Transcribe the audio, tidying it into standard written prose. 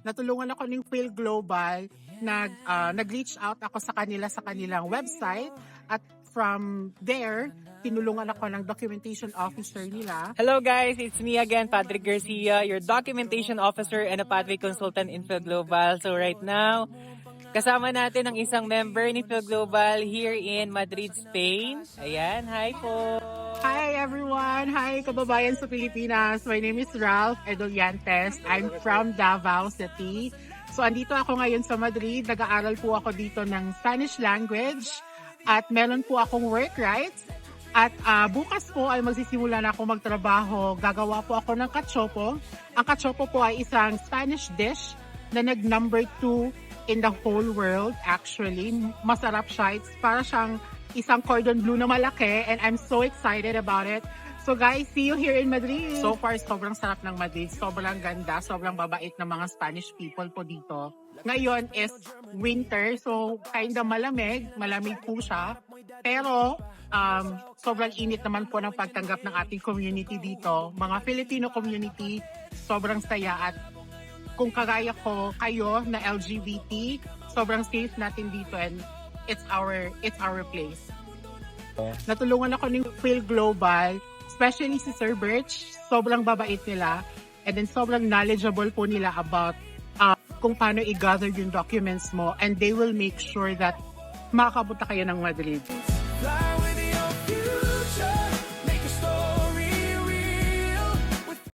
natulungan ako ng Phil Global. Nag-reach out ako sa kanilang website at from there, tinulungan ako ng documentation officer nila. Hello guys, it's me again, Patrick Garcia, your documentation officer and a pathway consultant in Phil Global. So right now, kasama natin ang isang member ni Phil Global here in Madrid, Spain. Ayan, hi po! Hi everyone! Hi kababayan sa Pilipinas! My name is Ralph Edoliantes. I'm from Davao City. So andito ako ngayon sa Madrid. Nag-aaral po ako dito ng Spanish language at meron po akong work rights. At bukas po ay magsisimula na ako magtrabaho. Gagawa po ako ng cachopo. Ang cachopo po ay isang Spanish dish na nag-number 2 in the whole world actually. Masarap siya. It's para siyang isang cordon bleu na malaki and I'm so excited about it. So guys, see you here in Madrid. So far, sobrang sarap ng Madrid. Sobrang ganda, sobrang babait ng mga Spanish people po dito. Ngayon is winter, so kinda malamig po siya. Pero sobrang init naman po ng pagtanggap ng ating community dito. Mga Filipino community, sobrang saya at kung kagaya ko, kayo na LGBT, sobrang safe natin dito and it's our place. Natulungan ako ng Phil Global, especially si Sir Birch, sobrang babait nila and then sobrang knowledgeable po nila about kung paano i-gather yung documents mo and they will make sure that makakapunta kayo ng Madrid. Fly with